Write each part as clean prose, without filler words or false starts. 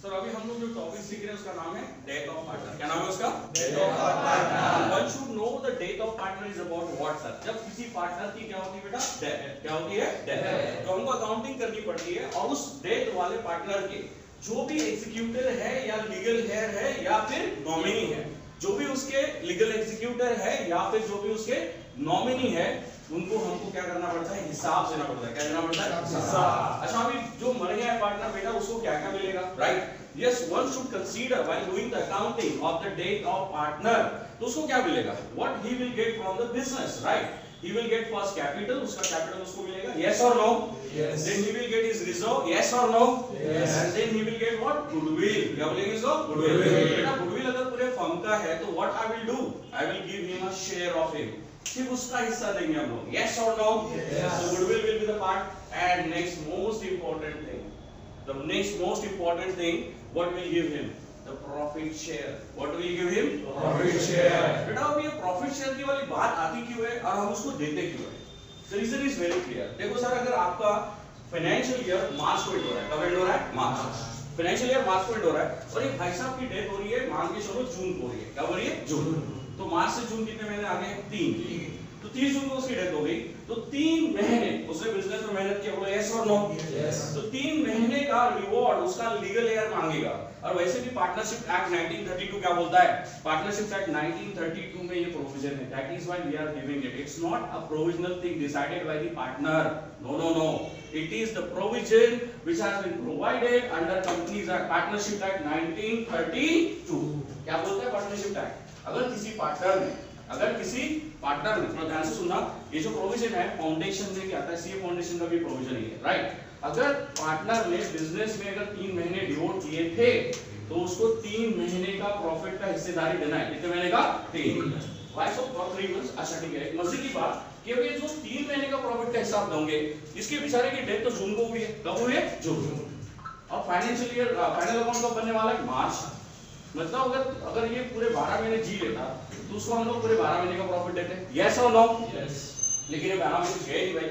Sir अभी हम लोग जो टॉपिक सीख रहे हैं उसका नाम है डेथ ऑफ पार्टनर। क्या नाम है उसका? Death of partner. One should know the death of partner is about what sir? जब किसी पार्टनर की क्या होती है बेटा? डेथ। क्या होती है? डेथ। तो हमको अकाउंटिंग करनी पड़ती है और उस डेथ वाले पार्टनर के जो भी एग्जीक्यूटर है या लीगल हेयर है या फिर नॉमिनी है, जो भी उसके लीगल एग्जीक्यूटर है या फिर जो भी उसके नॉमिनी है, उनको हमको क्या करना पड़ता है? हिसाब देना पड़ता है। क्या देना पड़ता है? हिसाब। अच्छा अभी जो मर गया है पार्टनर बेटा, उसको क्या क्या मिलेगा? Right, yes, one should consider while doing the accounting of the death of partner. तो उसको क्या मिलेगा? What he will get from the business, right? He will get first capital, उसका capital उसको मिलेगा, yes or no? Yes. Then he will get his reserve, yes or no? Yes. And then he will get what? Goodwill. क्या बोलेंगे इसको? Goodwill. बेटा goodwill अगर पूरे firm का है तो what I will do? I will give him a share of him. सिर्फ उसका हिस्सा देंगे हम लोग, yes or no? Yes. So goodwill will be the part. And next most important thing, the next most important thing, what will give him? The profit share. What will you give him? Profit share. बेटा अब ये profit share की वाली बात आती क्यों है और हम उसको देते क्यों हैं? The reason is very clear. देखो सर, अगर आपका फाइनेंशियल ईयर मार्च को एंड हो रहा है, कब एंड हो रहा है? मार्च। फाइनेंशियल ईयर मार्च को एंड हो रहा है और एक भाई साहब की डेथ हो रही है, मान के चलो जून को हो रही है। क्या हो रही है? जून। तो मार्च से जून कितने महीने आ गए? 3। तो 30 जून को उसकी डेथ हो गई, तो 3 महीने उसने बिजनेस में मेहनत किया, बोला यस और नो? यस। तो 3 महीने का रिवॉर्ड उसका लीगल एयर मांगेगा। और वैसे भी पार्टनरशिप एक्ट 1932 क्या बोलता है? पार्टनरशिप एक्ट 1932 में ये प्रोविजन है, that is why we are giving it. It's not a provisional thing decided by the partner, no no no, it is the provision which has been provided under companies act, partnership act 1932। क्या बोलता है partnership act? अगर किसी partner ने थोड़ा ध्यान से सुनना, ये जो प्रोविजन है फाउंडेशन में क्या आता है, सीए फाउंडेशन का भी प्रोविजन है, राइट? अगर पार्टनर ने बिजनेस में अगर 3 महीने डिवोट किए थे तो उसको 3 महीने का प्रॉफिट का हिस्सेदारी देना है। कितने महीने का? 3। Vice of 3 months. अच्छा ठीक है, मजे की बात कि ये जो 3 महीने का प्रॉफिट का हिसाब दोगे, इसके बेचारे की डेथ तो जून को हुई है। कब हुई है? जून। और फाइनेंशियल ईयर फाइनल अकाउंट कब बनने वाला है? मार्च। मतलब अगर ये पूरे 12 महीने जी लेता तो उसको हम लोग पूरे 12 महीने का प्रॉफिट देते हैं, यस और नो? यस। लेकिन ये 12 महीने गए नहीं भाई,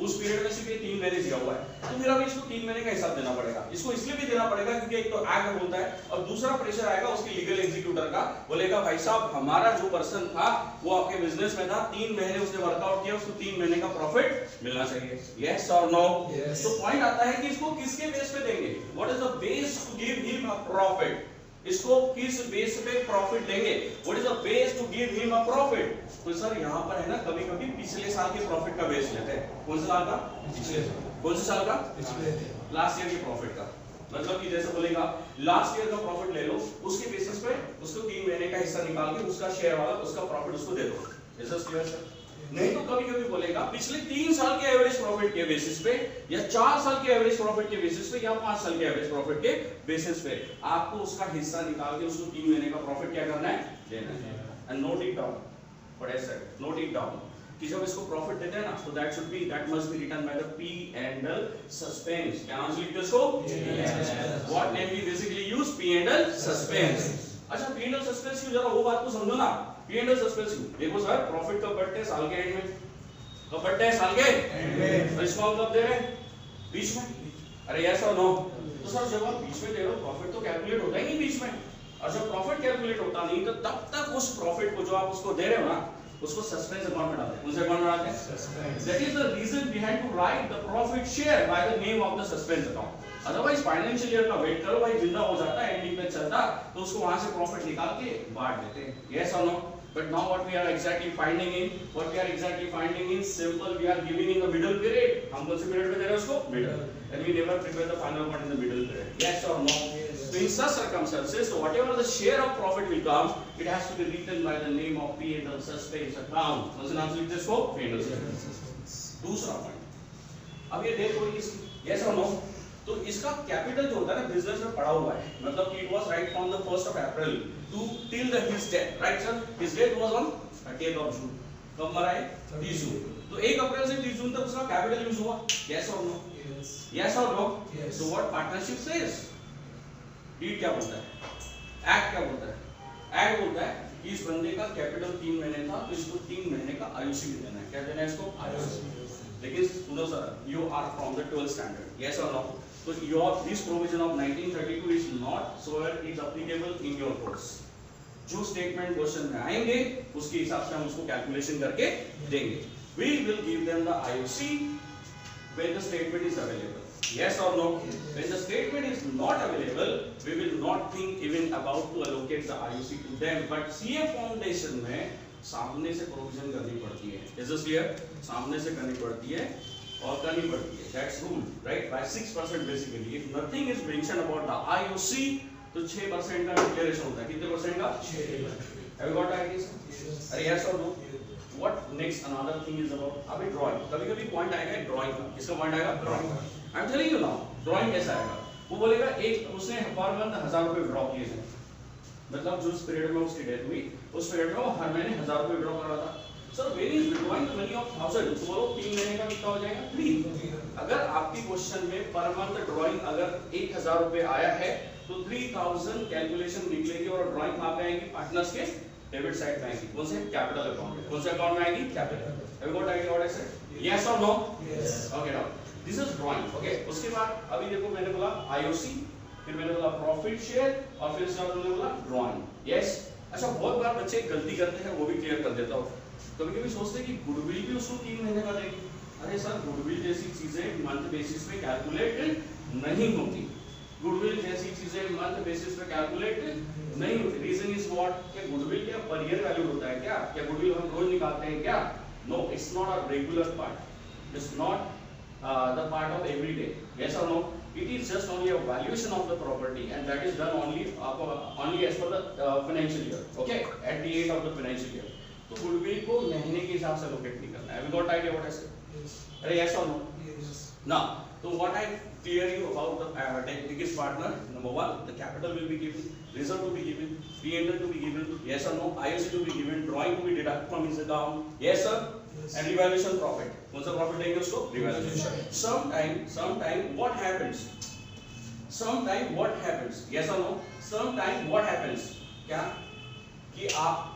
उस पीरियड में सिर्फ ये 3 महीने जिया हुआ है, तो फिर अभी इसको 3 महीने का हिसाब देना पड़ेगा। इसको इसलिए भी देना पड़ेगा क्योंकि एक तो एक्ट बोलता है और दूसरा प्रेशर आएगा उसके लीगल एग्जीक्यूटर का, बोलेगा भाई साहब हमारा जो पर्सन था वो आपके बिजनेस में था, 3 महीने उसने वर्कआउट किया, उसको 3 महीने का प्रॉफिट मिलना चाहिए, यस और नो? तो पॉइंट आता है कि इसको किसके बेस पे देंगे? What is the base to give him a profit? इसको किस बेस पे प्रॉफिट देंगे? What is the base to give him a profit? तो सर यहाँ पर है ना, कभी-कभी पिछले साल के प्रॉफिट का बेस लेते हैं। कौन से साल का? पिछले साल। कौन से साल का? पिछले। लास्ट ईयर के प्रॉफिट का। मतलब कि जैसे बोलेगा लास्ट ईयर का प्रॉफिट ले लो, उसके बेसिस पे उसको 3 महीने का हिस्सा निकाल के उसका शेयर वाला उसका प्रॉफिट उसको दे दो। Is this clear sir? नहीं तो कभी-कभी बोलेगा पिछले 3 साल के एवरेज प्रॉफिट के बेसिस पे या 4 साल के एवरेज प्रॉफिट के बेसिस पे या 5 साल के एवरेज प्रॉफिट के बेसिस पे आपको उसका हिस्सा निकाल के उसको 3 महीने का प्रॉफिट क्या करना है? देना है। And note it down, what I said, note it down कि जब इसको प्रॉफिट देते हैं ना तो that must be written by the P and L suspense. क्या नाम से लिखते हैं इसको? What name we basically use? P and L suspense. अच्छा पी एंड एल सस्पेंस की जरा वो बात को समझो ना, पी एंड एल सस्पेंस देखो सर, प्रॉफिट कब बढ़ते हैं? साल के एंड में। कब बढ़ते हैं? साल के एंड में। और इसको हम कब दे रहे हैं? बीच में। अरे यस और नो? तो सर जब आप बीच में दे रहे हो प्रॉफिट तो कैलकुलेट होता ही नहीं बीच में, और जब प्रॉफिट कैलकुलेट होता नहीं तो तब तक उस प्रॉफिट को जो आप उसको दे रहे हो ना उसको सस्पेंस अकाउंट में डालते हैं। कौन से अकाउंट में डालते हैं? That is the reason behind to write the profit share by the name of the suspense account. Otherwise financial year का वेट करो भाई, जिंदा हो जाता है एंडिंग में चलता तो उसको वहां से प्रॉफिट निकाल के बांट देते हैं, यस और no? But now what we are exactly finding in simple, we are giving in the middle period. हम कौन से period में दे रहे हैं उसको? Middle. And we never prepare the final one in the middle period. Yes or no? Yes. So in such circumstances, so whatever the share of profit will come, it has to be written by the name of P and L suspense account. कौन से नाम से लिखते हैं इसको? P and L suspense. दूसरा point. अब ये डेट हो रही है इसकी, yes or no? तो इसका कैपिटल जो होता है ना बिजनेस में पड़ा हुआ है, मतलब कि it was right from the 1st of April to till the his death, right sir? His death was on 30th of June. कब मरा है? 30 जून। तो 1 अप्रैल से 30 जून तक उसका कैपिटल यूज हुआ, यस और नो? यस। यस और no? Yes. So what partnership says? Deed क्या बोलता है? एक्ट क्या बोलता है? एक्ट बोलता है कि इस बंदे का कैपिटल 3 महीने था तो इसको 3 महीने का आयुषी भी देना है। क्या देना है इसको? आयुषी। लेकिन सुनो sir, you are from the 12th standard, yes or no? So this provision of 1932 is not so it is applicable in your course. जो स्टेटमेंट क्वेश्चन में आएंगे उसके हिसाब से हम उसको कैलकुलेशन करके देंगे. We will give them the IOC when the statement is available. Yes or no? When the statement is not available, we will not think even about to allocate the IOC to them. But CA foundation में सामने से provision करनी पड़ती है. Is this clear? सामने से करनी पड़ती है और करनी पड़ती है. That's rule, right? By 6% basically. If nothing is mentioned about the IOC, तो 6% का डिक्लेरेशन होता है. कितने परसेंट का? 6%. Have you got ideas? अरे yes or no? What next? Another thing is about अभी drawing. कभी-कभी पॉइंट आएगा drawing का. किसका पॉइंट आएगा? Drawing. I'm telling you now. Drawing कैसा आएगा? वो बोलेगा एक उसने पर मंथ 1000 रुपए विड्रॉ किए थे. मतलब जो पीरियड में उसकी डेथ हुई उस पीरियड में वो हर महीने 1000 रुपए विड्रॉ कर रहा था. Sir when is withdrawing the money of 1000 तो बोलो 3 महीने का कितना हो जाएगा? 3. अगर आपकी क्वेश्चन में पर मंथ ड्राइंग अगर 1000 रुपए आया है तो 3000 कैलकुलेशन निकलेगी और ड्राइंग कहां पे आएगी? पार्टनर्स के डेबिट साइड पे आएगी. कौन से? कैपिटल अकाउंट में. कौन से अकाउंट में आएगी? Capital. Have you got idea what I said? Yes और no? Yes. Okay now this is drawing. Okay उसके बाद अभी देखो मैंने बोला आईओसी, फिर मैंने बोला प्रॉफिट शेयर और फिर उसके बाद मैंने बोला ड्राइंग. यस. अच्छा बहुत बार बच्चे गलती करते हैं, वो भी क्लियर कर देता हूं. कभी-कभी सोचते हैं कि गुडविल भी उसको 3 महीने का देंगे. अरे सर गुडविल जैसी चीजें मंथ बेसिस पे कैलकुलेट नहीं होती. गुडविल जैसी चीजें मंथ बेसिस पे कैलकुलेट नहीं होती. Reason is what? क्या गुडविल क्या पर ईयर वैल्यू होता है क्या? क्या गुडविल हम रोज निकालते हैं क्या? No, it's not a regular part. It's not the part of every day. Yes or no? It is just only a valuation of the property and that is done only as per the financial year. Okay, at the end of the financial year. तो goodwill को महीने के हिसाब से locate नहीं करना है. Have you got idea what I said? Yes. अरे yes or no? Yes. Now, so what I clear you about the biggest partner. Number one, the capital will be given, reserve to be given, P&L to be given. Yes or no? IOC to be given, drawing to be deducted from his account. Yes sir? Yes. And revaluation profit. कौन सा profit देंगे उसको? Revaluation. Sometime what happens? Sometime what happens? Yes or no? Sometime what happens? क्या? कि आप